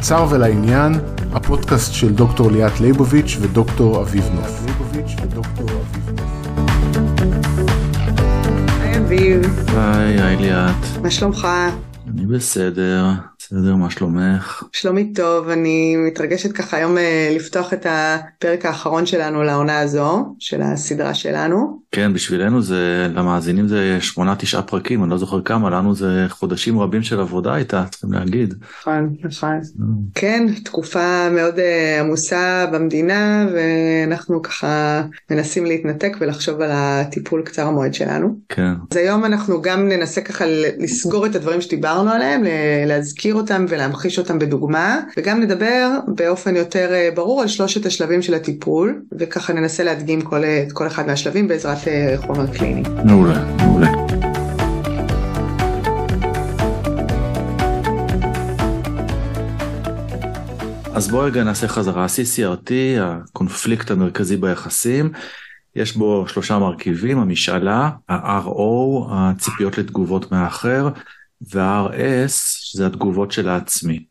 קצר ולעניין, הפודקאסט של דוקטור ליאת ליבוביץ' ודוקטור אביב נוף. היי אביב. היי ליאת. מה שלומך? אני בסדר, מה שלומך? שלומי טוב, אני מתרגשת ככה היום לפתוח את הפרק האחרון שלנו לעונה הזו, של הסדרה שלנו. כן, בשבילנו זה, למאזינים זה 8-9 פרקים, אני לא זוכר כמה, לנו זה חודשים רבים של עבודה איתה, צריכים להגיד. נכון. כן, תקופה מאוד עמוסה במדינה, ואנחנו ככה מנסים להתנתק ולחשוב על הטיפול קצר המועד שלנו. כן. אז היום אנחנו גם ננסה ככה לסגור את הדברים שדיברנו עליהם, להזכיר אותם ולהמחיש אותם בדוגמה, וגם נדבר באופן יותר ברור על 3 השלבים של הטיפול, וככה ננסה להדגים את כל אחד מהשלבים בעזרת חומר קליני. מעולה. אז בואו רגע נעשה חזרה. ה-CCRT, הקונפליקט המרכזי ביחסים, יש בו 3 מרכיבים, המשאלה, ה-RO, הציפיות לתגובות מהאחר, וה-RS, שזה התגובות של העצמי.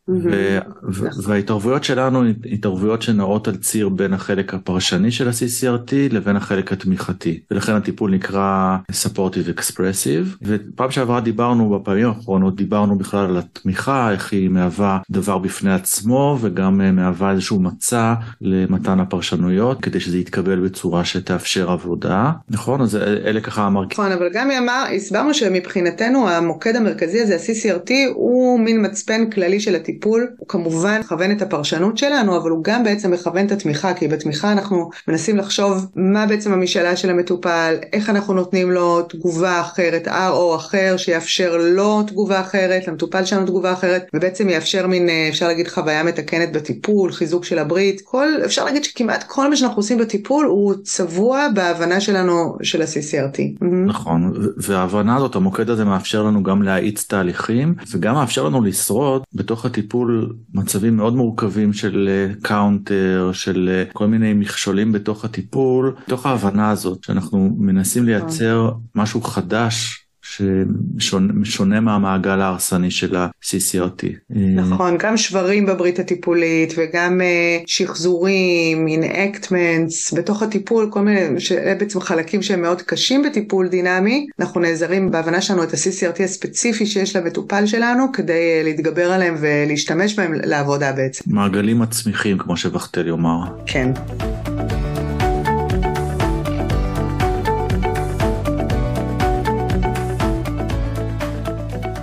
וההתערבויות שלנו, התערבויות שנעות על ציר בין החלק הפרשני של ה-CCRT לבין החלק התמיכתי. ולכן הטיפול נקרא Supportive Expressive. ופעם שעברה בפעמים האחרונות, דיברנו בכלל על התמיכה, איך היא מהווה דבר בפני עצמו, וגם מהווה איזשהו מצע למתן הפרשנויות, כדי שזה יתקבל בצורה שתאפשר עבודה. נכון? אז אלה ככה המרכיבים. נכון, אבל גם הסברנו שמבחינתנו המוקד המרכזי הזה, ה-CCRT, הוא מין מצפן כללי של הטיפול, הוא כמובן מכוון את הפרשנות שלנו, אבל הוא גם בעצם מכוון את התמיכה, כי בתמיכה אנחנו מנסים לחשוב מה בעצם המשאלה של המטופל, איך אנחנו נותנים לו תגובה אחרת, RO אחר, שיאפשר לו תגובה אחרת, למטופל שלנו תגובה אחרת, ובעצם יאפשר מין, אפשר להגיד, חוויה מתקנת בטיפול, חיזוק של הברית, אפשר להגיד שכמעט כל מה שאנחנו עושים בטיפול, הוא צבוע בהבנה שלנו של ה-CCRT. נכון, וההבנה הזאת, המוקד הזה מאפשר לנו גם להאיץ תהליכים, וגם מאפשר לנו לשרוד בתוך הטיפול מצבים מאוד מורכבים של קאונטר, של כל מיני מכשולים בתוך הטיפול, בתוך ההבנה הזאת שאנחנו מנסים לייצר משהו חדש, ששונה מהמעגל ההרסני של ה-CCRT. נכון, גם שברים בברית הטיפולית, וגם שחזורים, enactments, בתוך הטיפול, כל מיני, בעצם חלקים שהם מאוד קשים בטיפול דינמי, אנחנו נעזרים בהבנה שלנו את ה-CCRT הספציפי שיש למטופל שלנו, כדי להתגבר עליהם ולהשתמש בהם לעבודה בעצם. מעגלים מצמיחים, כמו שבחתל יאמר. כן.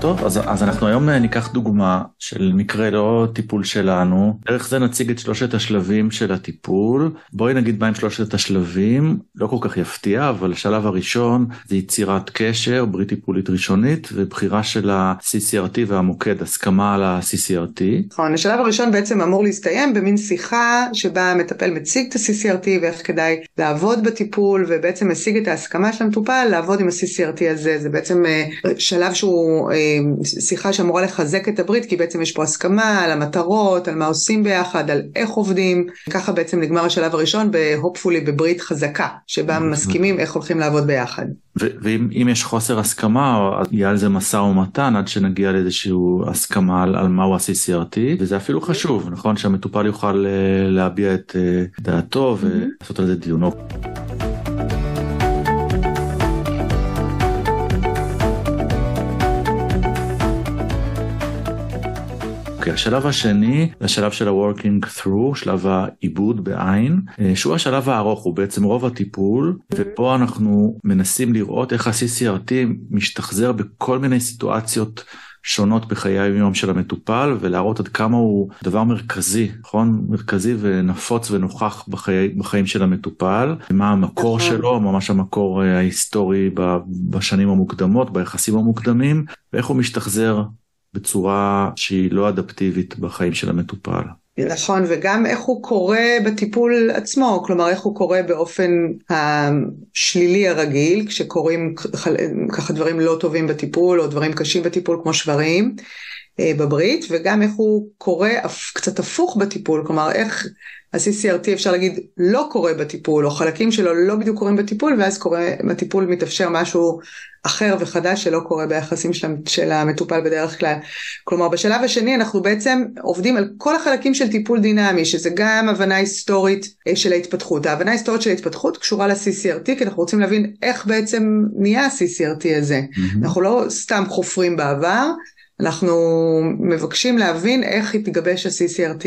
טוב, אז אנחנו היום ניקח דוגמה של מקרה לא טיפול שלנו, דרך זה נציג את 3 השלבים של הטיפול. בואי נגיד בהם 3 השלבים, לא כל כך יפתיע, אבל השלב הראשון זה יצירת קשר, ברית טיפולית ראשונית, ובחירה של ה-CCRT והמוקד, הסכמה על ה-CCRT. נכון, השלב הראשון בעצם אמור להסתיים במין שיחה שבה המטפל מציג את ה-CCRT ואיך כדאי לעבוד בטיפול, ובעצם משיג את ההסכמה של המטופל לעבוד עם ה-CCRT הזה. זה בעצם שלב שהוא שיחה שאמורה לחזק את הברית, כי בעצם יש פה הסכמה על המטרות, על מה עושים ביחד, על איך עובדים. ככה בעצם נגמר השלב הראשון בהופפולי בברית חזקה, שבה מסכימים איך הולכים לעבוד ביחד. ואם יש חוסר הסכמה, יהיה על זה מסע ומתן עד שנגיע לאיזשהו הסכמה על מהו ה-CCRT, וזה אפילו חשוב, נכון? שהמטופל יוכל להביע את דעתו ולעשות על זה דיונו. השלב השני, השלב של ה-working through, שלב העיבוד בעין, שהוא השלב הארוך, הוא בעצם רוב הטיפול, ופה אנחנו מנסים לראות איך ה-CCRT משתחזר בכל מיני סיטואציות שונות בחיי היום של המטופל, ולהראות עד כמה הוא דבר מרכזי, נכון? מרכזי ונפוץ ונוכח בחיים של המטופל, מה המקור שלו, ממש המקור ההיסטורי בשנים המוקדמות, ביחסים המוקדמים, ואיך הוא משתחזר בצורה שהיא לא אדפטיבית בחיים של המטופל. נכון, וגם איך הוא קורה בטיפול עצמו, כלומר איך הוא קורה באופן השלילי הרגיל, כשקורים ככה דברים לא טובים בטיפול, או דברים קשים בטיפול כמו שברים, בברית, וגם איך הוא קורה קצת הפוך בטיפול, כלומר איך ה-CCRT אפשר להגיד לא קורה בטיפול, או חלקים שלו לא בדיוק קורים בטיפול, ואז בטיפול מתאפשר משהו אחר וחדש שלא קורה ביחסים של המטופל בדרך כלל. כלומר, בשלב השני אנחנו בעצם עובדים על כל החלקים של טיפול דינמי, שזה גם הבנה היסטורית של ההתפתחות. ההבנה ההיסטורית של ההתפתחות קשורה ל-CCRT, כי אנחנו רוצים להבין איך בעצם נהיה ה-CCRT הזה. אנחנו לא סתם חופרים בעבר, אנחנו מבקשים להבין איך התגבש ה-CCRT,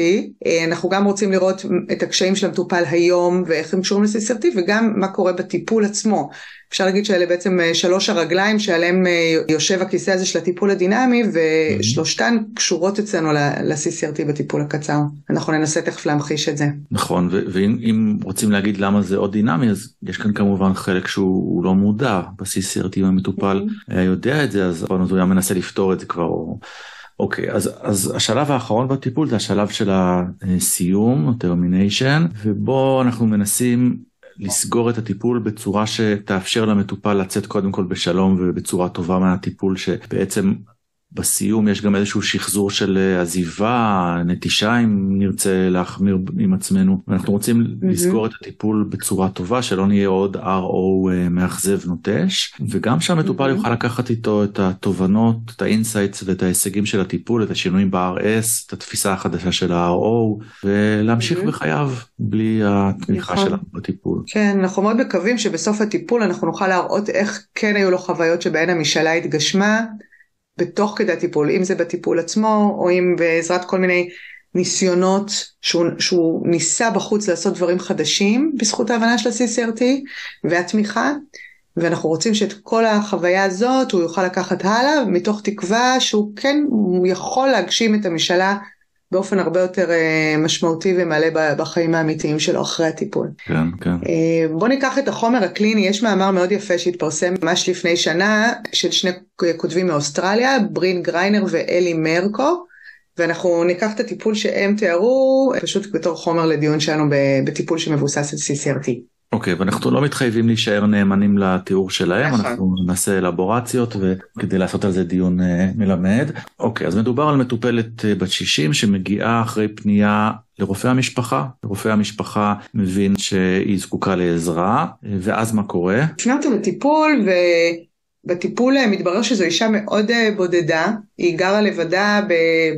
אנחנו גם רוצים לראות את הקשיים של המטופל היום ואיך הם קשורים ל-CCRT, וגם מה קורה בטיפול עצמו. אפשר להגיד שאלה בעצם 3 הרגליים שעליהם יושב הכיסא הזה של הטיפול הדינמי, ושלושתן קשורות אצלנו ל-CCRT בטיפול הקצר. אנחנו ננסה תכף להמחיש את זה. נכון, ואם רוצים להגיד למה זה עוד דינמי, אז יש כאן כמובן חלק שהוא לא מודע ב-CCRT, אם המטופל היה יודע את זה, אז הוא היה מנסה לפתור את זה כבר. אוקיי, אז השלב האחרון בטיפול זה השלב של הסיום, termination, ובו אנחנו מנסים לסגור את הטיפול בצורה שתאפשר למטופל לצאת קודם כל בשלום ובצורה טובה מהטיפול, שבעצם בסיום יש גם איזשהו שחזור של עזיבה, נטישה אם נרצה להחמיר עם עצמנו, ואנחנו רוצים לסגור את הטיפול בצורה טובה, שלא נהיה עוד RO מאכזב נוטש, וגם שהמטופל יוכל לקחת איתו את התובנות, את האינסייטס ואת ההישגים של הטיפול, את השינויים ב-RS, את התפיסה החדשה של ה-RO, ולהמשיך בחייו בלי התמיכה שלנו בטיפול. כן, אנחנו מאוד מקווים שבסוף הטיפול אנחנו נוכל להראות איך כן היו לו חוויות שבהן המשאלה התגשמה, בתוך כדי הטיפול, אם זה בטיפול עצמו, או אם בעזרת כל מיני ניסיונות שהוא ניסה בחוץ לעשות דברים חדשים, בזכות ההבנה של ה-CCRT והתמיכה, ואנחנו רוצים שאת כל החוויה הזאת הוא יוכל לקחת הלאה, מתוך תקווה שהוא כן יכול להגשים את המשאלה, באופן הרבה יותר משמעותי ומלא בחיים האמיתיים שלו אחרי הטיפול. כן, כן. בוא ניקח את החומר הקליני, יש מאמר מאוד יפה שהתפרסם ממש לפני שנה, של 2 כותבים מאוסטרליה, ברין גריינר ואלי מרקו, ואנחנו ניקח את הטיפול שהם תיארו, פשוט בתור חומר לדיון שלנו בטיפול שמבוסס על CCRT. אוקיי, ואנחנו לא מתחייבים להישאר נאמנים לתיאור שלהם, אנחנו נעשה אלבורציות וכדי לעשות על זה דיון מלמד. אוקיי, אז מדובר על מטופלת בת 60 שמגיעה אחרי פנייה לרופא המשפחה. רופא המשפחה מבין שהיא זקוקה לעזרה, ואז מה קורה? הפנה אותה לטיפול, ובטיפול מתברר שזו אישה מאוד בודדה, היא גרה לבדה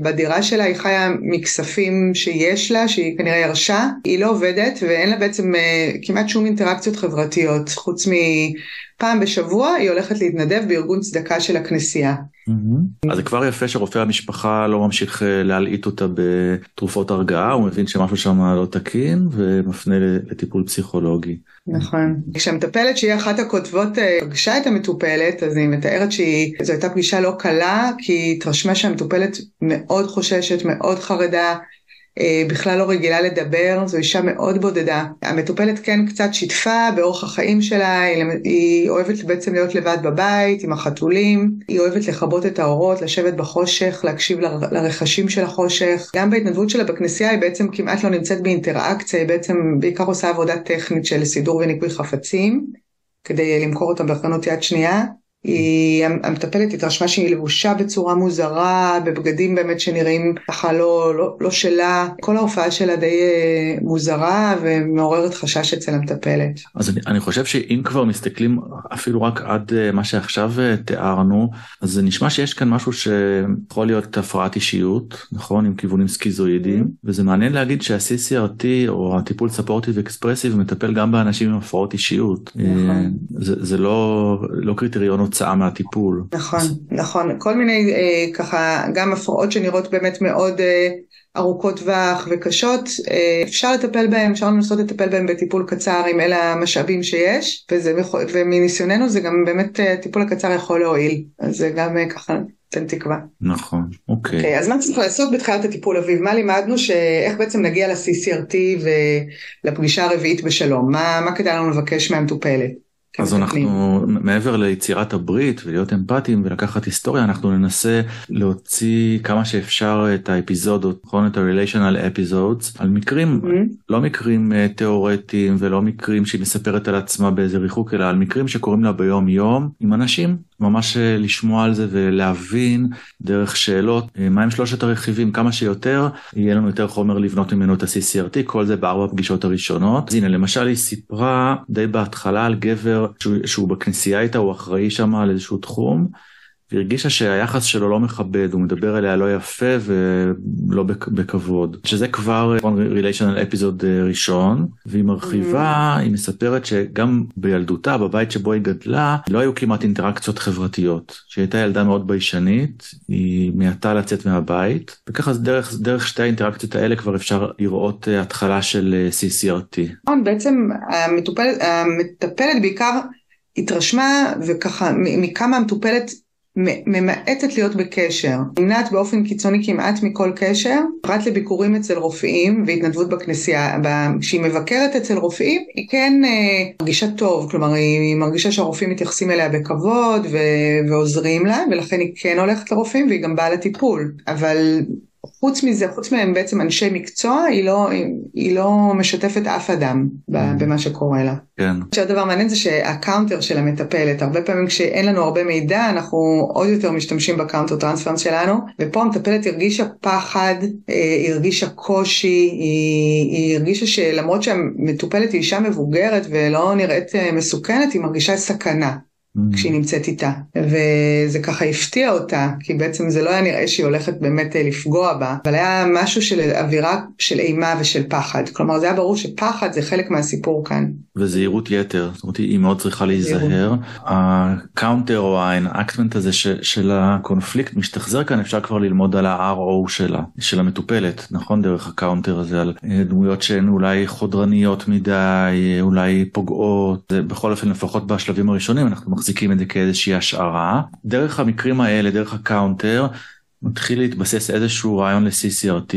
בדירה שלה, היא חיה מכספים שיש לה, שהיא כנראה ירשה, היא לא עובדת ואין לה בעצם כמעט שום אינטראקציות חברתיות, חוץ מפעם בשבוע היא הולכת להתנדב בארגון צדקה של הכנסייה. אז זה כבר יפה שרופא המשפחה לא ממשיך להלעיט אותה בתרופות הרגעה, הוא מבין שמשהו שם לא תקין ומפנה לטיפול פסיכולוגי. נכון. כשהמטפלת שהיא אחת הכותבות פגשה את המטופלת, אז היא מתארת שזו הייתה פגישה לא קלה, כי היא התרשמה שהמטופלת מאוד חוששת, מאוד חרדה, בכלל לא רגילה לדבר, זו אישה מאוד בודדה. המטופלת כן קצת שיתפה באורח החיים שלה, היא אוהבת בעצם להיות לבד בבית עם החתולים, היא אוהבת לכבות את האורות, לשבת בחושך, להקשיב לרחשים של החושך. גם בהתנדבות שלה בכנסייה היא בעצם כמעט לא נמצאת באינטראקציה, היא בעצם בעיקר עושה עבודה טכנית של סידור וניקוי חפצים, כדי למכור אותם בחנות יד שנייה. המטפלת התרשמה שהיא לבושה בצורה מוזרה, בבגדים באמת שנראים ככה לא שלה, כל ההופעה שלה די מוזרה ומעוררת חשש אצל המטפלת. אז אני חושב שאם כבר מסתכלים אפילו רק עד מה שעכשיו תיארנו, אז זה נשמע שיש כאן משהו שיכול להיות הפרעת אישיות, נכון? עם כיוונים סקיזואידיים, וזה מעניין להגיד שה-CCRT או הטיפול ספורטיב אקספרסיב מטפל גם באנשים עם הפרעות אישיות. נכון. זה לא קריטריון הוצאה מהטיפול. נכון, נכון. כל מיני ככה, גם הפרעות שנראות באמת מאוד ארוכות טווח וקשות, אפשר לטפל בהם, אפשר לנסות לטפל בהם בטיפול קצר עם אלה המשאבים שיש, ומניסיוננו זה גם באמת טיפול הקצר יכול להועיל, אז זה גם ככה תן תקווה. נכון, אוקיי. אז מה צריך לעשות בתחילת הטיפול אביב? מה לימדנו שאיך בעצם נגיע ל-CCRT ולפגישה הרביעית בשלום? מה כדאי לנו לבקש מהמטופלת? אז אנחנו, מעבר ליצירת הברית ולהיות אמפתיים ולקחת היסטוריה, אנחנו ננסה להוציא כמה שאפשר את האפיזודות, נכון? את ה-relational episodes, על מקרים, לא מקרים תיאורטיים ולא מקרים שהיא מספרת על עצמה באיזה ריחוק, אלא על מקרים שקוראים לה ביום יום עם אנשים ממש לשמוע על זה ולהבין דרך שאלות, מהם שלושת הרכיבים, כמה שיותר, יהיה לנו יותר חומר לבנות ממנו את ה-CCRT, כל זה ב4 פגישות הראשונות. אז הנה, למשל היא סיפרה די בהתחלה על גבר שהוא בכנסייה איתה, הוא אחראי שם על איזשהו תחום, והרגישה שהיחס שלו לא מכבד, הוא מדבר אליה לא יפה ולא בכבוד. שזה כבר relational episode ראשון, והיא מרחיבה, היא מספרת שגם בילדותה, בבית שבו היא גדלה, לא היו כמעט אינטראקציות חברתיות. שהיא הייתה ילדה מאוד ביישנית, היא מעטה לצאת מהבית, וככה דרך שתי האינטראקציות האלה כבר אפשר לראות התחלה של CCRT. בעצם המטפלת בעיקר התרשמה, וככה מכמה המטופלת ממעטת להיות בקשר, נמנעת באופן קיצוני כמעט מכל קשר, פרט לביקורים אצל רופאים והתנדבות בכנסייה. כשהיא מבקרת אצל רופאים היא כן מרגישה טוב, כלומר היא מרגישה שהרופאים מתייחסים אליה בכבוד ועוזרים לה, ולכן היא כן הולכת לרופאים והיא גם באה לטיפול. אבל חוץ מזה, חוץ מהם בעצם אנשי מקצוע, היא לא משתפת אף אדם במה שקורה לה. כן. עכשיו דבר מעניין זה שהקאונטר של המטפלת, הרבה פעמים כשאין לנו הרבה מידע, אנחנו עוד יותר משתמשים בקאונטר טרנספרנס שלנו, ופה המטפלת הרגישה פחד, היא הרגישה קושי, היא הרגישה שלמרות שהמטופלת היא אישה מבוגרת ולא נראית מסוכנת, היא מרגישה סכנה. כשהיא נמצאת איתה, וזה ככה הפתיע אותה, כי בעצם זה לא היה נראה שהיא הולכת באמת לפגוע בה, אבל היה משהו של אווירה של אימה ושל פחד, כלומר זה היה ברור שפחד זה חלק מהסיפור כאן. וזהירות יתר, זאת אומרת היא מאוד צריכה להיזהר, הקאונטר או האנאקטמנט הזה של הקונפליקט משתחזר כאן, אפשר כבר ללמוד על ה-RO של המטופלת, נכון? דרך הקאונטר הזה, על דמויות שהן אולי חודרניות מדי, אולי פוגעות, בכל אופן לפחות בשלבים הראשונים אנחנו מחזיקים את זה כאיזושהי השערה. דרך המקרים האלה, דרך הקאונטר, מתחיל להתבסס איזשהו רעיון ל-CCRT,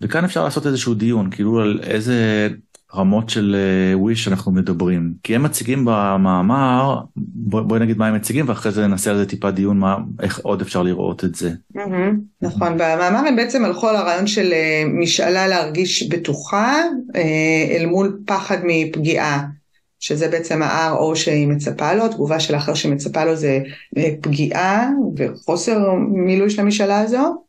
וכאן אפשר לעשות איזשהו דיון, כאילו על איזה רמות של וויש אנחנו מדברים. כי הם מציגים במאמר, בואי נגיד מה הם מציגים, ואחרי זה ננסה על זה טיפה דיון, איך עוד אפשר לראות את זה. נכון, במאמר הם בעצם הלכו על הרעיון של משאלה להרגיש בטוחה, אל מול פחד מפגיעה. שזה בעצם ה-RO שהיא מצפה לו, תגובה של האחר שמצפה לו זה פגיעה וחוסר מילוי של המשאלה הזו,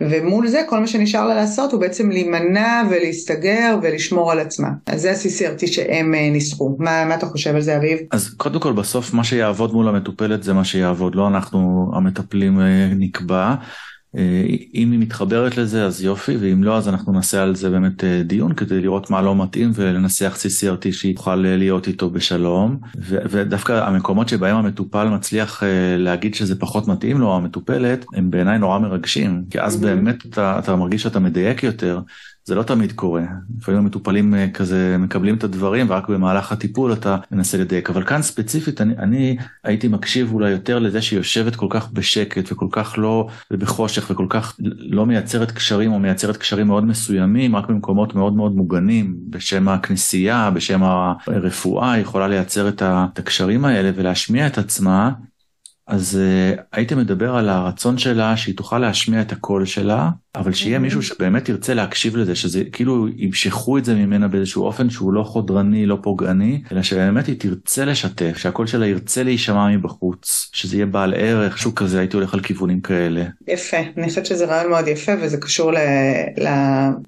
ומול זה כל מה שנשאר לה לעשות הוא בעצם להימנע ולהסתגר ולשמור על עצמה. אז זה ה-CCRT שהם ניסחו. מה אתה חושב על זה, אביב? אז קודם כל בסוף מה שיעבוד מול המטופלת זה מה שיעבוד, לא אנחנו המטפלים נקבע. אם היא מתחברת לזה אז יופי, ואם לא אז אנחנו נעשה על זה באמת דיון כדי לראות מה לא מתאים ולנסח CCRT שיוכל להיות איתו בשלום. ודווקא המקומות שבהם המטופל מצליח להגיד שזה פחות מתאים לו, המטופלת, הם בעיניי נורא מרגשים, כי אז באמת אתה מרגיש שאתה מדייק יותר. זה לא תמיד קורה, לפעמים המטופלים כזה מקבלים את הדברים ורק במהלך הטיפול אתה מנסה לדייק, אבל כאן ספציפית אני הייתי מקשיב אולי יותר לזה שהיא יושבת כל כך בשקט וכל כך לא בחושך וכל כך לא מייצרת קשרים או מייצרת קשרים מאוד מסוימים, רק במקומות מאוד מאוד מוגנים, בשם הכנסייה, בשם הרפואה, היא יכולה לייצר את הקשרים האלה ולהשמיע את עצמה. אז הייתי מדבר על הרצון שלה שהיא תוכל להשמיע את הקול שלה, אבל שיהיה מישהו שבאמת ירצה להקשיב לזה, שזה כאילו ימשכו את זה ממנה באיזשהו אופן שהוא לא חודרני, לא פוגעני, אלא שבאמת היא תרצה לשתף, שהקול שלה ירצה להישמע מבחוץ, שזה יהיה בעל ערך, משהו כזה, הייתי הולך על כיוונים כאלה. יפה, אני חושבת שזה רעיון מאוד יפה, וזה קשור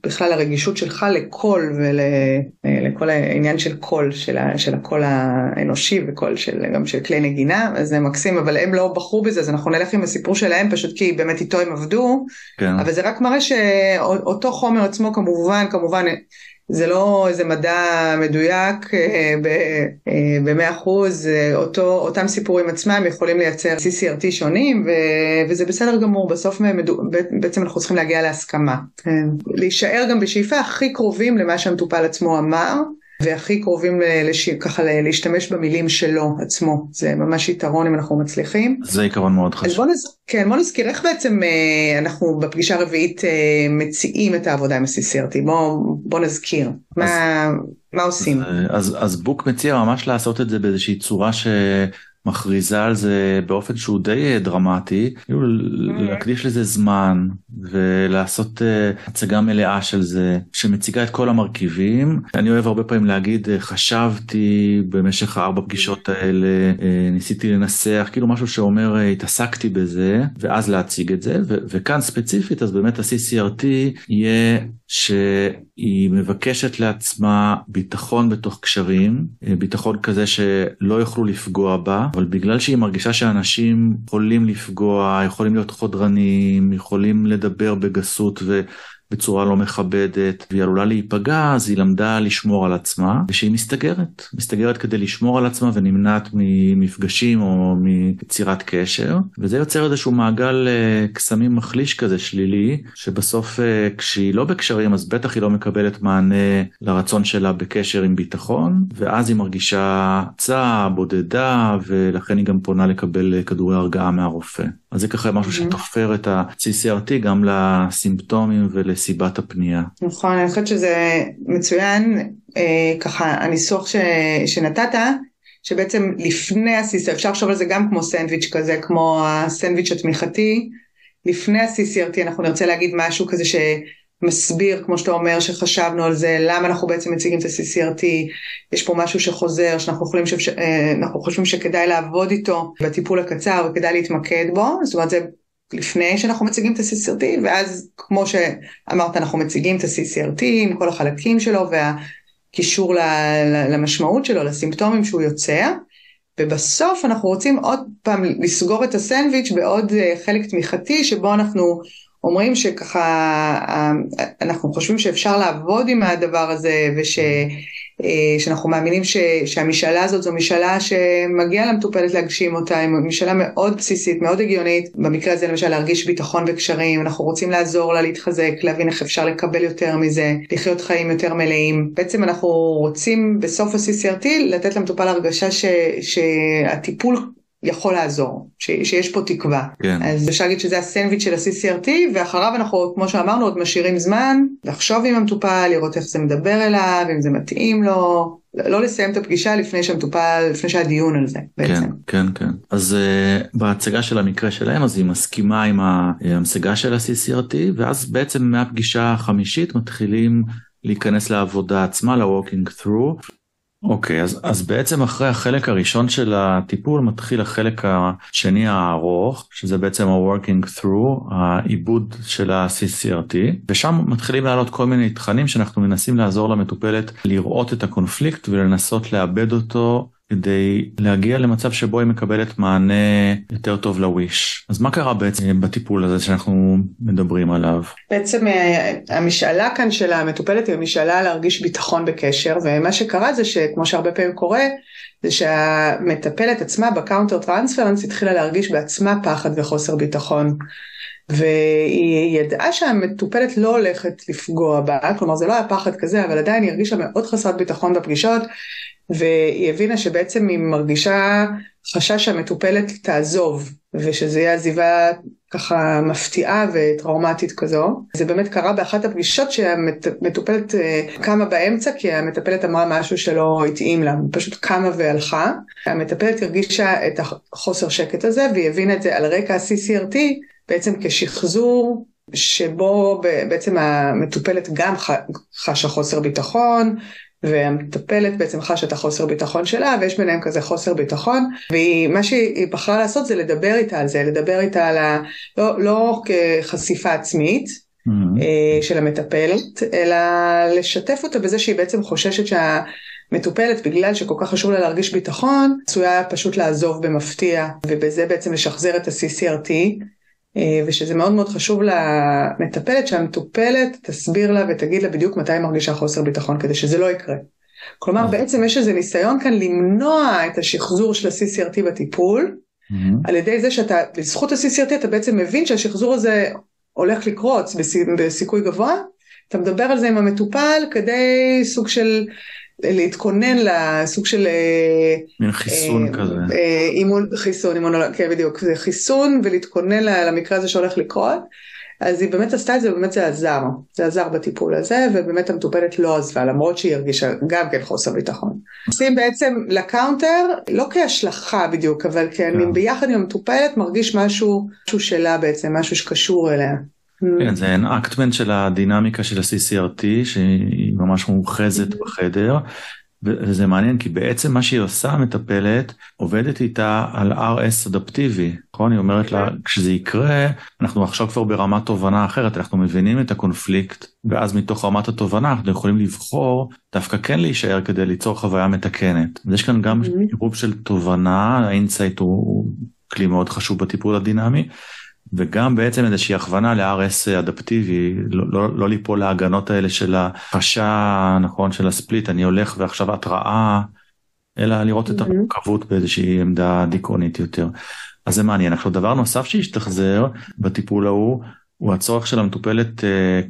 בכלל לרגישות שלך לקול, ולכל העניין של קול, של הקול האנושי, וקול גם של כלי נגינה, אז זה מקסים, אבל הם לא בחרו בזה, אז אנחנו נלך עם הסיפור שלהם, פשוט כי באמת איתו הם עבדו, כן. אבל זה רק מראה שאותו חומר עצמו כמובן, זה לא איזה מדע מדויק ב-100%, אותם סיפורים עצמם יכולים לייצר CCRT שונים, וזה בסדר גמור, בסוף בעצם אנחנו צריכים להגיע להסכמה. להישאר גם בשאיפה הכי קרובים למה שהמטופל עצמו אמר, והכי קרובים ככה להשתמש במילים שלו עצמו. זה ממש יתרון אם אנחנו מצליחים. זה עיקרון מאוד חשוב. אז בוא נזכיר איך בעצם אנחנו בפגישה הרביעית מציעים את העבודה עם ה-CCRT. בוא נזכיר. מה עושים? אז בוק מציע ממש לעשות את זה באיזושהי צורה מכריזה על זה באופן שהוא די דרמטי, כאילו להקדיש לזה זמן ולעשות הצגה מלאה של זה, שמציגה את כל המרכיבים. אני אוהב הרבה פעמים להגיד, חשבתי במשך 4 פגישות האלה, ניסיתי לנסח, כאילו משהו שאומר, התעסקתי בזה, ואז להציג את זה, וכאן ספציפית, אז באמת ה-CCRT יהיה שהיא מבקשת לעצמה ביטחון בתוך קשרים, ביטחון כזה שלא יוכלו לפגוע בה, אבל בגלל שהיא מרגישה שאנשים יכולים לפגוע, יכולים להיות חודרנים, יכולים לדבר בגסות בצורה לא מכבדת, והיא עלולה להיפגע, אז היא למדה לשמור על עצמה, ושהיא מסתגרת כדי לשמור על עצמה, ונמנעת ממפגשים או מיצירת קשר, וזה יוצר איזשהו מעגל קסמים מחליש כזה שלילי, שבסוף כשהיא לא בקשרים, אז בטח היא לא מקבלת מענה לרצון שלה בקשר עם ביטחון, ואז היא מרגישה צעה, בודדה, ולכן היא גם פונה לקבל כדורי הרגעה מהרופא. אז זה ככה משהו שתופר את ה-CCRT גם לסימפטומים ולסיבת הפנייה. נכון, אני חושבת שזה מצוין, ככה הניסוח שנתת, שבעצם לפני ה-CCRT, אפשר לחשוב על זה גם כמו סנדוויץ' כזה, כמו הסנדוויץ' התמיכתי, לפני ה-CCRT אנחנו נרצה להגיד משהו כזה מסביר, כמו שאתה אומר, שחשבנו על זה, למה אנחנו בעצם מציגים את ה-CCRT, יש פה משהו שחוזר, שאנחנו חושבים שכדאי לעבוד איתו בטיפול הקצר, וכדאי להתמקד בו, זאת אומרת, זה לפני שאנחנו מציגים את ה-CCRT, ואז כמו שאמרת, אנחנו מציגים את ה-CCRT, עם כל החלקים שלו, והקישור למשמעות שלו, לסימפטומים שהוא יוצא, ובסוף אנחנו רוצים עוד פעם לסגור את הסנדוויץ' בעוד חלק תמיכתי, שבו אנחנו אומרים שככה, אנחנו חושבים שאפשר לעבוד עם הדבר הזה, שאנחנו מאמינים שהמשאלה הזאת זו משאלה שמגיעה למטופלת להגשים אותה, היא משאלה מאוד בסיסית, מאוד הגיונית, במקרה הזה למשל להרגיש ביטחון וקשרים, אנחנו רוצים לעזור לה להתחזק, להבין איך אפשר לקבל יותר מזה, לחיות חיים יותר מלאים. בעצם אנחנו רוצים בסוף ה-CCRT לתת למטופל הרגשה שהטיפול יכול לעזור, שיש פה תקווה. כן. אז אפשר להגיד שזה הסנדוויץ' של ה-CCRT, ואחריו אנחנו, כמו שאמרנו, עוד משאירים זמן, לחשוב עם המטופל, לראות איך זה מדבר אליו, אם זה מתאים לו, לא לסיים את הפגישה לפני שהדיון על זה, בעצם. כן. אז בהצגה של המקרה שלהם, אז היא מסכימה עם המשגה של ה-CCRT, ואז בעצם מהפגישה החמישית מתחילים להיכנס לעבודה עצמה, ל-walking through. אוקיי, אז בעצם אחרי החלק הראשון של הטיפול מתחיל החלק השני הארוך, שזה בעצם ה-working through, העיבוד של ה-CCRT, ושם מתחילים לעלות כל מיני תכנים שאנחנו מנסים לעזור למטופלת לראות את הקונפליקט ולנסות לאבד אותו, כדי להגיע למצב שבו היא מקבלת מענה יותר טוב לוויש. אז מה קרה בעצם בטיפול הזה שאנחנו מדברים עליו? בעצם המשאלה כאן של המטופלת היא המשאלה להרגיש ביטחון בקשר, ומה שקרה זה שכמו שהרבה פעמים קורה, זה שהמטפלת עצמה בקאונטר טרנספרנס התחילה להרגיש בעצמה פחד וחוסר ביטחון. והיא ידעה שהמטופלת לא הולכת לפגוע בה, כלומר זה לא היה פחד כזה, אבל עדיין היא הרגישה מאוד חסרת ביטחון בפגישות, והיא הבינה שבעצם היא מרגישה חשש שהמטופלת תעזוב, ושזה יהיה עזיבה ככה מפתיעה וטראומטית כזו. זה באמת קרה באחת הפגישות שהמטופלת קמה באמצע, כי המטפלת אמרה משהו שלא התאים לה, פשוט קמה והלכה. המטפלת הרגישה את החוסר שקט הזה, והיא הבינה את זה על רקע ה-CCRT, בעצם כשחזור, שבו בעצם המטופלת גם חשה חוסר ביטחון, והמטפלת בעצם חשה את החוסר ביטחון שלה, ויש ביניהם כזה חוסר ביטחון, ומה שהיא בחרה לעשות זה לדבר איתה על זה, לדבר איתה על לא כחשיפה עצמית של המטפלת, אלא לשתף אותה בזה שהיא בעצם חוששת שהמטופלת, בגלל שכל כך חשוב לה להרגיש ביטחון, עשויה פשוט לעזוב במפתיע, ובזה בעצם לשחזר את ה-CCRT, ושזה מאוד מאוד חשוב למטפלת, שהמטופלת תסביר לה ותגיד לה בדיוק מתי היא מרגישה חוסר ביטחון, כדי שזה לא יקרה. כלומר, בעצם יש איזה ניסיון כאן למנוע את השחזור של ה-CCRT בטיפול, על ידי זה שאתה, בזכות ה-CCRT אתה בעצם מבין שהשחזור הזה הולך לקרוץ בסיכוי גבוה, אתה מדבר על זה עם המטופל כדי סוג של להתכונן לסוג של מין חיסון כזה. חיסון, כן בדיוק, זה חיסון ולהתכונן למקרה הזה שהולך לקרות, אז היא באמת עשתה את זה, ובאמת זה עזר בטיפול הזה, ובאמת המטופלת לא עזבה, למרות שהיא הרגישה גם כן חוסר ביטחון. עושים בעצם לקאונטר, לא כהשלכה בדיוק, אבל כאן ביחד עם המטופלת מרגיש משהו שלה בעצם, משהו שקשור אליה. כן, זה אנאקטמנט של הדינמיקה של ה-CCRT, שהיא ממש מומחזת בחדר, וזה מעניין, כי בעצם מה שהיא עושה, המטפלת, עובדת איתה על RS אדפטיבי, נכון? היא אומרת לה, כשזה יקרה, אנחנו עכשיו כבר ברמת תובנה אחרת, אנחנו מבינים את הקונפליקט, ואז מתוך רמת התובנה, אנחנו יכולים לבחור, דווקא כן להישאר כדי ליצור חוויה מתקנת. אז יש כאן גם עירוב של תובנה, האינסייט הוא כלי מאוד חשוב בטיפול הדינמי, וגם בעצם איזושהי הכוונה ל-RS אדפטיבי, לא ליפול להגנות האלה של החשה, נכון, של הספליט, אני הולך ועכשיו התראה, אלא לראות את המורכבות באיזושהי עמדה דיכאונית יותר. אז זה מעניין. עכשיו, דבר נוסף שהשתחזר בטיפול הוא הצורך של המטופלת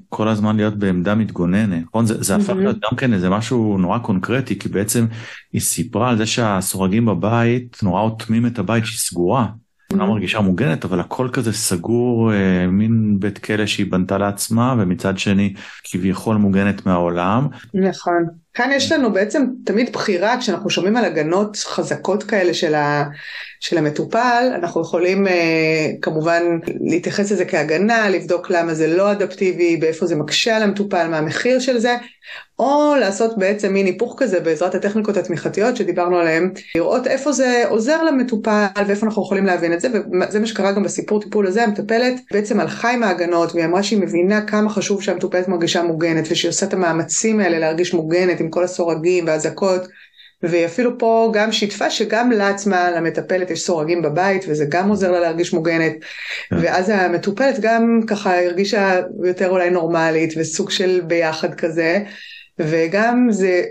כל הזמן להיות בעמדה מתגוננת. נכון? זה הפך להיות גם כן איזה משהו נורא קונקרטי, כי בעצם היא סיפרה על זה שהסורגים בבית נורא עוטמים את הבית שהיא סגורה. לא מרגישה מוגנת, אבל הכל כזה סגור, מין בית כלא שהיא בנתה לעצמה, ומצד שני כביכול מוגנת מהעולם. נכון. כאן יש לנו בעצם תמיד בחירה, כשאנחנו שומעים על הגנות חזקות כאלה של המטופל, אנחנו יכולים כמובן להתייחס לזה כהגנה, לבדוק למה זה לא אדפטיבי, באיפה זה מקשה על המטופל, מה המחיר של זה, או לעשות בעצם מין היפוך כזה בעזרת הטכניקות התמיכתיות שדיברנו עליהן, לראות איפה זה עוזר למטופל ואיפה אנחנו יכולים להבין את זה, וזה מה שקרה גם בסיפור טיפול הזה, המטפלת בעצם הלכה עם ההגנות, והיא אמרה שהיא מבינה כמה חשוב שהמטופלת מרגישה מוגנת, ושהיא עושה את המאמצים האלה להרגיש מוגנת עם כל הסורגים והזקות, ואפילו פה גם שיתפה שגם לעצמה, למטפלת יש סורגים בבית, וזה גם עוזר לה להרגיש מוגנת, ואז המטופלת גם ככה הרגישה יותר אולי נורמלית, וסוג של ביחד כזה, וגם זה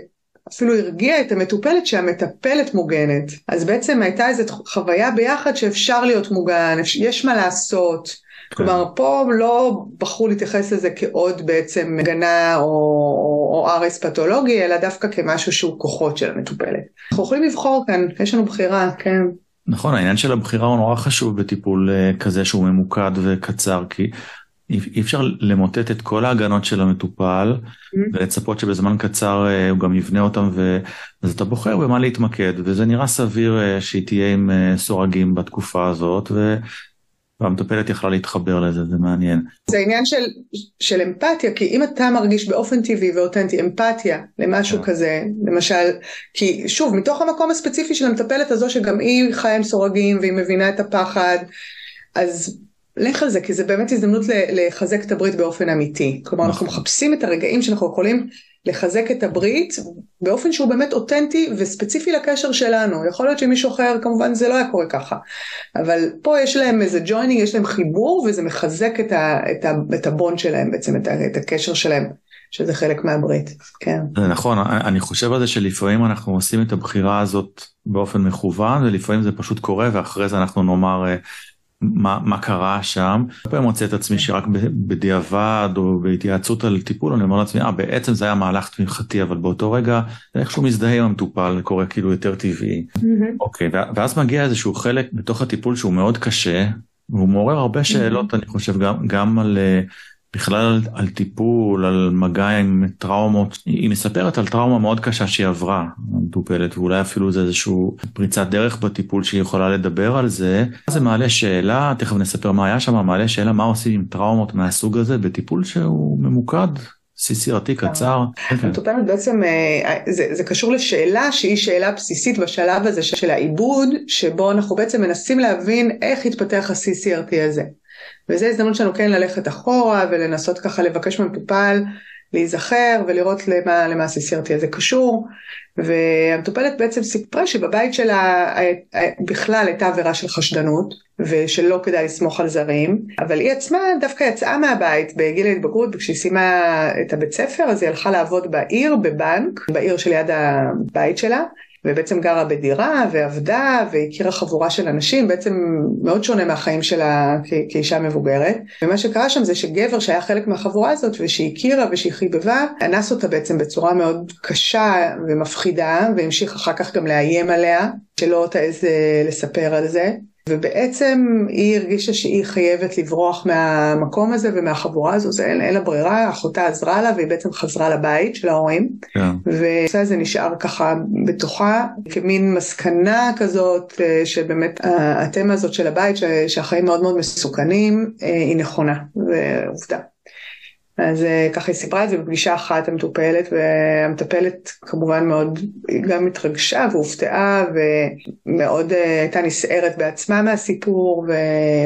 אפילו הרגיע את המטופלת שהמטפלת מוגנת, אז בעצם הייתה איזו חוויה ביחד שאפשר להיות מוגן, יש מה לעשות, כלומר, פה לא בחרו להתייחס לזה כעוד בעצם הגנה או RS פתולוגי, אלא דווקא כמשהו שהוא כוחות של המטופלת. אנחנו יכולים לבחור כאן, יש לנו בחירה, כן. נכון, העניין של הבחירה הוא נורא חשוב בטיפול כזה שהוא ממוקד וקצר, כי אי אפשר למוטט את כל ההגנות של המטופל, ולצפות שבזמן קצר הוא גם יבנה אותם, אז אתה בוחר במה להתמקד, וזה נראה סביר שהיא תהיה עם סורגים בתקופה הזאת, והמטפלת יכלה להתחבר לזה, זה מעניין. זה עניין של אמפתיה, כי אם אתה מרגיש באופן טבעי ואותנטי אמפתיה למשהו כזה, למשל, כי שוב, מתוך המקום הספציפי של המטפלת הזו, שגם היא חיה עם סורגים, והיא מבינה את הפחד, אז לך על זה, כי זה באמת הזדמנות לחזק את הברית באופן אמיתי. כלומר, אנחנו מחפשים את הרגעים שאנחנו יכולים לחזק את הברית, באופן שהוא באמת אותנטי וספציפי לקשר שלנו. יכול להיות שמישהו אחר, כמובן זה לא היה קורה ככה. אבל פה יש להם איזה ג'וינינג, יש להם חיבור, וזה מחזק את הבונד שלהם, בעצם את הקשר שלהם, שזה חלק מהברית. כן. זה נכון, אני חושב על זה שלפעמים אנחנו עושים את הבחירה הזאת באופן מכוון, ולפעמים זה פשוט קורה, ואחרי זה אנחנו נאמר מה קרה שם. פעם מוצא את עצמי שרק בדיעבד או בהתייעצות על טיפול, אני אומר לעצמי, בעצם זה היה מהלך תמיכתי, אבל באותו רגע איכשהו מזדהה עם המטופל, קורה כאילו יותר טבעי. אוקיי, ואז מגיע איזשהו חלק בתוך הטיפול שהוא מאוד קשה, והוא מעורר הרבה שאלות, אני חושב, גם על בכלל על טיפול, על מגע עם טראומות. היא מספרת על טראומה מאוד קשה שהיא עברה, המטופלת, ואולי אפילו זה איזשהו פריצת דרך בטיפול שהיא יכולה לדבר על זה. זה מעלה שאלה, תכף נספר מה היה שם, מעלה שאלה מה עושים עם טראומות מהסוג הזה, בטיפול שהוא ממוקד, CCRT קצר. המטופלת בעצם, זה קשור לשאלה שהיא שאלה בסיסית בשלב הזה של העיבוד, שבו אנחנו בעצם מנסים להבין איך התפתח ה-CCRT הזה. וזה הזדמנות שלנו כן ללכת אחורה ולנסות ככה לבקש מהמטופל להיזכר ולראות למה CCRT הזה קשור. והמטופלת בעצם סיפרה שבבית שלה בכלל הייתה עבירה של חשדנות ושלא כדאי לסמוך על זרים, אבל היא עצמה דווקא יצאה מהבית בגיל ההתבגרות, וכשהיא סיימה את הבית ספר אז היא הלכה לעבוד בעיר, בבנק, בעיר שליד הבית שלה, ובעצם גרה בדירה ועבדה והכירה חבורה של אנשים, בעצם מאוד שונה מהחיים שלה כאישה מבוגרת. ומה שקרה שם זה שגבר שהיה חלק מהחבורה הזאת ושהיא הכירה ושהיא חיבבה, אנס אותה בעצם בצורה מאוד קשה ומפחידה, והמשיך אחר כך גם לאיים עליה, שלא תעז לספר על זה. ובעצם היא הרגישה שהיא חייבת לברוח מהמקום הזה ומהחבורה הזו, זה אין לה ברירה, אחותה עזרה לה והיא בעצם חזרה לבית של ההורים, וזה נשאר ככה בתוכה, כמין מסקנה כזאת, שבאמת התמה הזאת של הבית, שהחיים מאוד מאוד מסוכנים, היא נכונה, ועובדה. אז ככה היא סיפרה את זה בפגישה אחת המטופלת, והמטפלת כמובן מאוד גם התרגשה והופתעה, ומאוד הייתה נסערת בעצמה מהסיפור,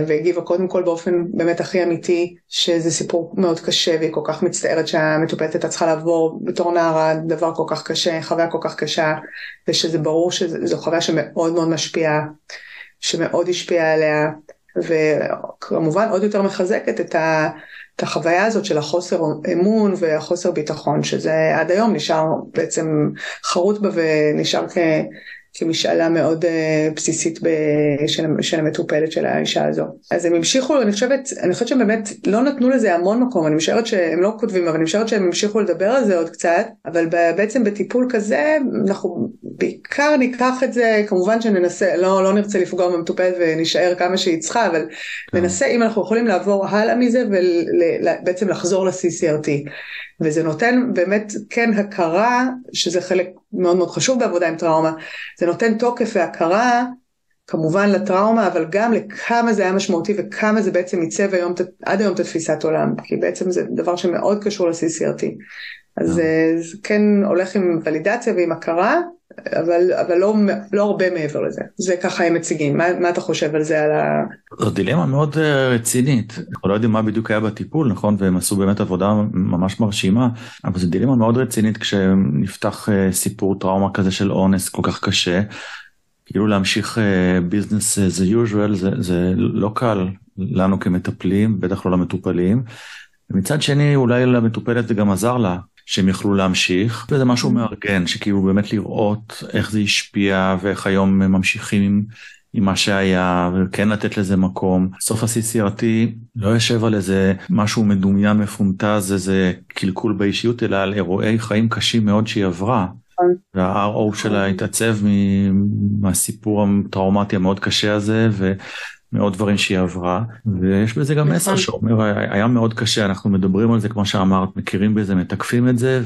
והגיבה קודם כל באופן באמת הכי אמיתי, שזה סיפור מאוד קשה, והיא כל כך מצטערת שהמטופלת הייתה צריכה לעבור בתור נערה, דבר כל כך קשה, חוויה כל כך קשה, ושזה ברור שזו חוויה שמאוד מאוד משפיעה, שמאוד השפיעה עליה, וכמובן עוד יותר מחזקת את החוויה הזאת של החוסר אמון והחוסר ביטחון, שזה עד היום נשאר בעצם חרוט בה ונשאר כמשאלה מאוד בסיסית של המטופלת של האישה הזו. אז הם המשיכו, אני חושבת שהם באמת לא נתנו לזה המון מקום, אני משערת שהם לא כותבים, אבל אני משערת שהם המשיכו לדבר על זה עוד קצת, אבל בעצם בטיפול כזה, אנחנו בעיקר ניקח את זה, כמובן שננסה, לא נרצה לפגוע במטופלת ונשאר כמה שהיא צריכה, אבל ננסה אם אנחנו יכולים לעבור הלאה מזה, ובעצם לחזור ל-CCRT. וזה נותן באמת כן הכרה, שזה חלק מאוד מאוד חשוב בעבודה עם טראומה, זה נותן תוקף והכרה, כמובן לטראומה, אבל גם לכמה זה היה משמעותי, וכמה זה בעצם ייצב עד היום את תפיסת עולם, כי בעצם זה דבר שמאוד קשור ל-CCRT. אז זה כן הולך עם ולידציה ועם הכרה, אבל לא הרבה מעבר לזה. זה ככה הם מציגים. מה אתה חושב על זה? זו דילמה מאוד רצינית. אנחנו לא יודעים מה בדיוק היה בטיפול, נכון? והם עשו באמת עבודה ממש מרשימה, אבל זו דילמה מאוד רצינית כשנפתח סיפור טראומה כזה של אונס כל כך קשה. כאילו להמשיך business as usual, זה לא קל לנו כמטפלים, בטח לא למטופלים. ומצד שני, אולי למטופלת זה גם עזר לה, שהם יכלו להמשיך, וזה משהו מארגן, שכאילו באמת לראות איך זה השפיע, ואיך היום ממשיכים עם מה שהיה, וכן לתת לזה מקום. סוף ה-CCRT לא יושב על איזה משהו מדומיין מפונטז, איזה קלקול באישיות, אלא על אירועי חיים קשים מאוד שהיא עברה. וה-RO שלה התעצב מהסיפור הטראומטי המאוד קשה הזה, מאוד דברים שהיא עברה, ויש בזה גם מסר שאומר, היה מאוד קשה, אנחנו מדברים על זה כמו שאמרת, מכירים בזה, מתקפים את זה,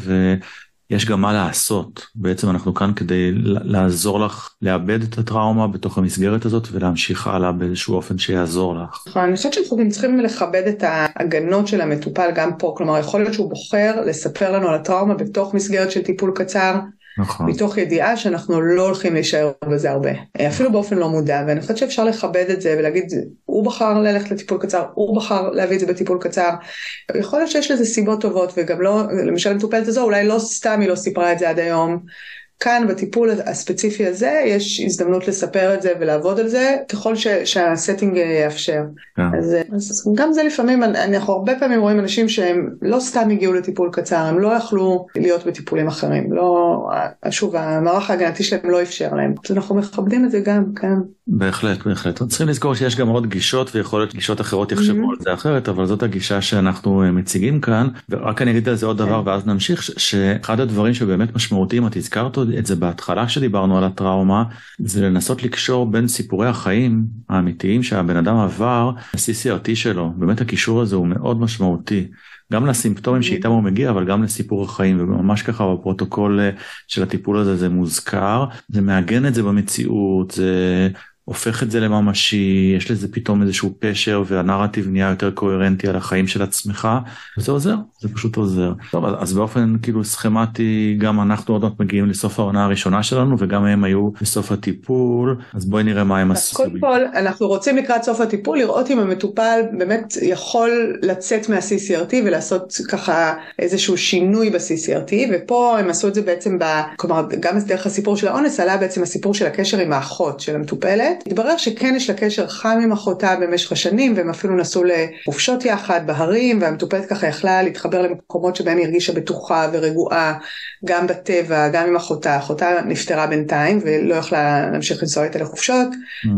ויש גם מה לעשות. בעצם אנחנו כאן כדי לעזור לך, לאבד את הטראומה בתוך המסגרת הזאת, ולהמשיך הלאה באיזשהו אופן שיעזור לך. אני חושבת שאנחנו צריכים לכבד את ההגנות של המטופל גם פה, כלומר יכול להיות שהוא בוחר לספר לנו על הטראומה בתוך מסגרת של טיפול קצר, נכון. מתוך ידיעה שאנחנו לא הולכים להישאר בזה הרבה, אפילו באופן לא מודע, ואני חושבת שאפשר לכבד את זה ולהגיד, הוא בחר ללכת לטיפול קצר, הוא בחר להביא את זה בטיפול קצר, יכול להיות שיש לזה סיבות טובות, וגם לא, למשל מטופלת הזו, אולי לא סתם היא לא סיפרה את זה עד היום, כאן בטיפול הספציפי הזה, יש הזדמנות לספר את זה ולעבוד על זה, ככל שהסטינג יאפשר. אז גם זה לפעמים, אנחנו הרבה פעמים רואים אנשים שהם לא סתם הגיעו לטיפול קצר, הם לא יכלו להיות בטיפולים אחרים, שוב, המערך ההגנתי שלהם לא אפשר להם, אז אנחנו מכבדים את זה גם כאן. בהחלט, בהחלט. צריכים לזכור שיש גם עוד גישות, ויכול להיות גישות אחרות יחשבו על זה אחרת, אבל זאת הגישה שאנחנו מציגים כאן, ורק אני אגיד על זה עוד דבר, ואז נמשיך, שאחד הדברים שבאמת משמעותיים, את הזכרת את זה בהתחלה שדיברנו על הטראומה, זה לנסות לקשור בין סיפורי החיים האמיתיים שהבן אדם עבר, ל-CCRT שלו. באמת הקישור הזה הוא מאוד משמעותי, גם לסימפטומים שאיתם הוא מגיע, אבל גם לסיפור החיים, וממש ככה בפרוטוקול של הטיפול הזה זה מוזכר, זה מעגן את זה במציאות, זה הופך את זה לממשי, יש לזה פתאום איזשהו פשר, והנרטיב נהיה יותר קוהרנטי על החיים של עצמך, וזה עוזר, זה פשוט עוזר. טוב, אז באופן כאילו סכמטי, גם אנחנו עוד מעט מגיעים לסוף העונה הראשונה שלנו, וגם הם היו בסוף הטיפול, אז בואי נראה מה הם עשו. קודם כל, אנחנו רוצים לקראת סוף הטיפול, לראות אם המטופל באמת יכול לצאת מה-CCRT, ולעשות ככה איזשהו שינוי ב-CCRT, ופה הם עשו את זה בעצם, כלומר, גם דרך הסיפור של האונס, עלה בעצם הסיפור של הקשר עם האחות של המטופלת, התברר שכן יש לה קשר חם עם אחותה במשך השנים, והם אפילו נסעו לחופשות יחד בהרים, והמטופלת ככה יכלה להתחבר למקומות שבהם היא הרגישה בטוחה ורגועה, גם בטבע, גם עם אחותה. אחותה נפטרה בינתיים, ולא יכלה להמשיך לנסוע איתה לחופשות,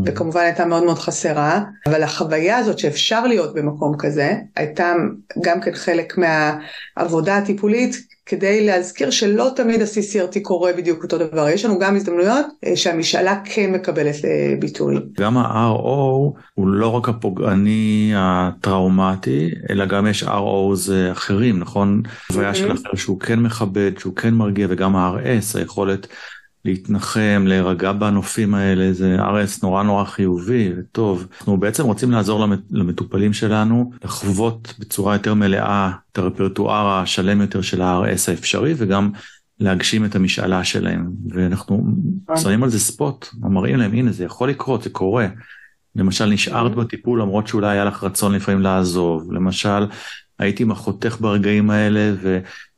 וכמובן הייתה מאוד מאוד חסרה, אבל החוויה הזאת שאפשר להיות במקום כזה, הייתה גם כן חלק מהעבודה הטיפולית, כדי להזכיר שלא תמיד ה-CCRT קורה בדיוק אותו דבר. יש לנו גם הזדמנויות שהמשאלה כן מקבלת ביטוי. גם ה-RO הוא לא רק הפוגעני הטראומטי, אלא גם יש ROs אחרים, נכון? חוויה של אחר שהוא כן מכבד, שהוא כן מרגיע, וגם ה-RS, היכולת להתנחם, להירגע בנופים האלה, זה RS נורא נורא חיובי וטוב. אנחנו בעצם רוצים לעזור למטופלים שלנו, לחוות בצורה יותר מלאה את הרפרטואר השלם יותר של ה-RS האפשרי, וגם להגשים את המשאלה שלהם. ואנחנו שמים על זה ספוט, מראים להם, הנה זה יכול לקרות, זה קורה. למשל נשארת בטיפול למרות שאולי היה לך רצון לפעמים לעזוב. למשל הייתי מחותך ברגעים האלה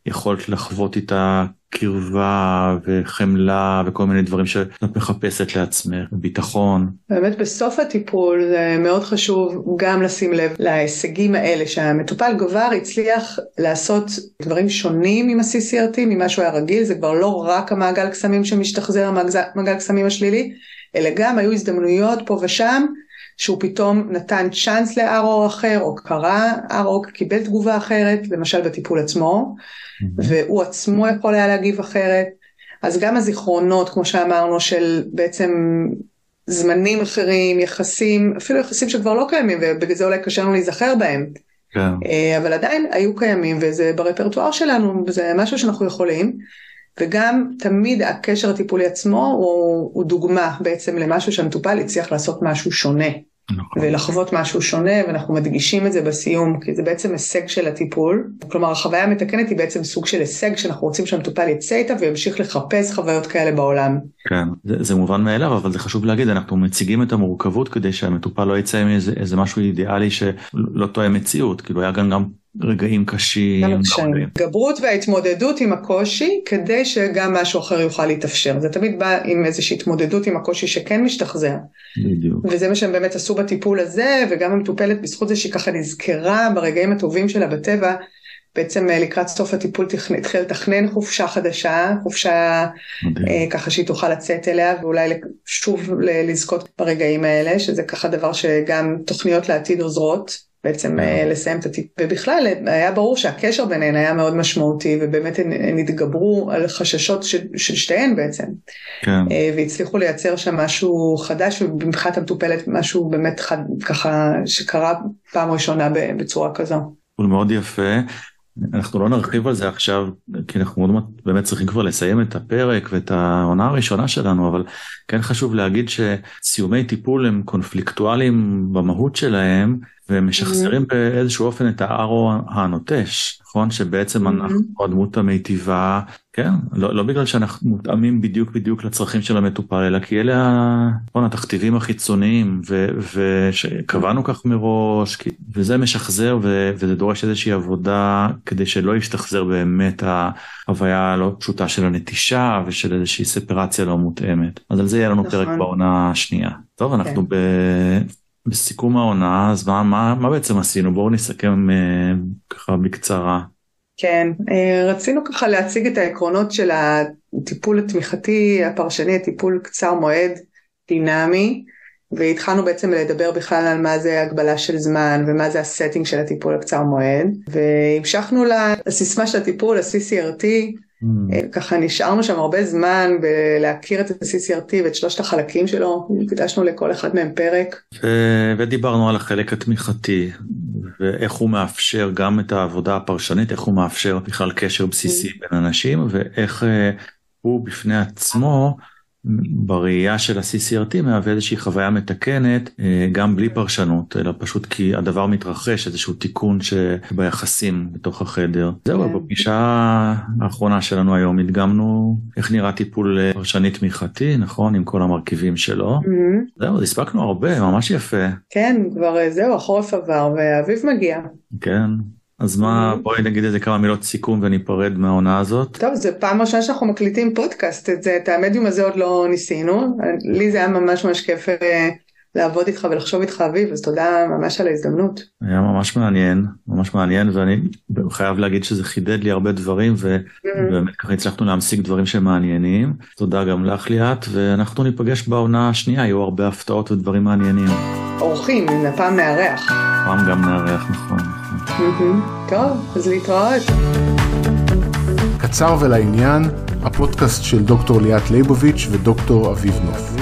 ויכולת לחוות איתה קרבה וחמלה וכל מיני דברים שאת מחפשת לעצמך, ביטחון. באמת בסוף הטיפול זה מאוד חשוב גם לשים לב להישגים האלה, שהמטופל כבר הצליח לעשות דברים שונים עם ה-CCRT, ממה שהוא היה רגיל, זה כבר לא רק המעגל קסמים שמשתחזר, המעגל קסמים השלילי, אלא גם היו הזדמנויות פה ושם, שהוא פתאום נתן צ'אנס ל-RO אחר, או קרא RO, קיבל תגובה אחרת, למשל בטיפול עצמו, והוא עצמו יכול היה להגיב אחרת. אז גם הזיכרונות, כמו שאמרנו, של בעצם זמנים אחרים, יחסים, אפילו יחסים שכבר לא קיימים, ובגלל זה אולי קשה לנו להיזכר בהם. אבל עדיין היו קיימים, וזה ברפרטואר שלנו, וזה משהו שאנחנו יכולים. וגם תמיד הקשר הטיפולי עצמו הוא דוגמה בעצם למשהו שהמטופל הצליח לעשות משהו שונה. ולחוות משהו שונה, ואנחנו מדגישים את זה בסיום, כי זה בעצם הישג של הטיפול. כלומר, החוויה המתקנת היא בעצם סוג של הישג שאנחנו רוצים שהמטופל יצא איתה וימשיך לחפש חוויות כאלה בעולם. כן, זה מובן מאליו, אבל זה חשוב להגיד, אנחנו מציגים את המורכבות כדי שהמטופל לא יצא עם איזה משהו אידיאלי שלא תואם מציאות, כאילו היה גם רגעים קשים. גברות וההתמודדות עם הקושי, כדי שגם משהו אחר יוכל להתאפשר. זה תמיד בא עם איזושהי התמודדות עם הקושי שכן משתחזר. בדיוק. וזה מה שהם באמת עשו בטיפול הזה, וגם המטופלת בזכות זה שהיא ככה נזכרה ברגעים הטובים שלה בטבע, בעצם לקראת סוף הטיפול התחיל לתכנן חופשה חדשה, חופשה ככה שהיא תוכל לצאת אליה, ואולי שוב לזכות ברגעים האלה, שזה ככה דבר שגם תוכניות לעתיד עוזרות. בעצם לסיים את הטיפול, ובכלל היה ברור שהקשר ביניהן היה מאוד משמעותי, ובאמת הן התגברו על חששות של שתיהן בעצם, והצליחו לייצר שם משהו חדש, ובמחת המטופלת משהו באמת ככה שקרה פעם ראשונה בצורה כזו. הוא מאוד יפה, אנחנו לא נרחיב על זה עכשיו, כי אנחנו מאוד באמת צריכים כבר לסיים את הפרק ואת העונה הראשונה שלנו, אבל כן חשוב להגיד שסיומי טיפול הם קונפליקטואליים במהות שלהם, ומשחזרים באיזשהו אופן את ה-RO הנוטש, נכון? שבעצם אנחנו הדמות המיטיבה, כן? לא בגלל שאנחנו מותאמים בדיוק לצרכים של המטופל, אלא כי אלה התכתיבים החיצוניים, ושקבענו כך מראש, וזה משחזר, וזה דורש איזושהי עבודה, כדי שלא ישתחזר באמת ההוויה הלא פשוטה של הנטישה, ושל איזושהי ספרציה לא מותאמת. אז על זה יהיה לנו פרק בעונה השנייה. טוב, אנחנו בסיכום העונה, אז מה בעצם עשינו? בואו נסכם ככה בקצרה. כן, רצינו ככה להציג את העקרונות של הטיפול התמיכתי, הפרשני, הטיפול קצר מועד, דינמי, והתחלנו בעצם לדבר בכלל על מה זה הגבלה של זמן, ומה זה הסטינג של הטיפול הקצר מועד, והמשכנו לסיסמה של הטיפול, ה-CCRT, ככה נשארנו שם הרבה זמן להכיר את ה-CCRT ואת שלושת החלקים שלו, הקדשנו לכל אחד מהם פרק. ודיברנו על החלק התמיכתי, ואיך הוא מאפשר גם את העבודה הפרשנית, איך הוא מאפשר בכלל קשר בסיסי בין אנשים, ואיך הוא בפני עצמו, בראייה של ה-CCRT מהווה איזושהי חוויה מתקנת, גם בלי פרשנות, אלא פשוט כי הדבר מתרחש, איזשהו תיקון שביחסים בתוך החדר. זהו, בפגישה האחרונה שלנו היום הדגמנו איך נראה טיפול פרשני תמיכתי, נכון, עם כל המרכיבים שלו. זהו, הספקנו הרבה, ממש יפה. כן, כבר זהו, החורף עבר והאביב מגיע. כן. אז מה, בואי נגיד איזה כמה מילות סיכום וניפרד מהעונה הזאת. טוב, זה פעם ראשונה שאנחנו מקליטים פודקאסט, את המדיום הזה עוד לא ניסינו, לי זה היה ממש כיף לעבוד איתך ולחשוב איתך אביב, אז תודה ממש על ההזדמנות. היה ממש מעניין, ואני חייב להגיד שזה חידד לי הרבה דברים, ובאמת ככה הצלחנו להמשיג דברים שמעניינים. תודה גם לך ליאת, ואנחנו ניפגש בעונה השנייה, יהיו הרבה הפתעות ודברים מעניינים. אורחים, הפעם נארח. פעם גם נארח, נכון. טוב, אז להתראות. קצר ולעניין, הפודקאסט של דוקטור ליאת ליבוביץ' ודוקטור אביב נוף.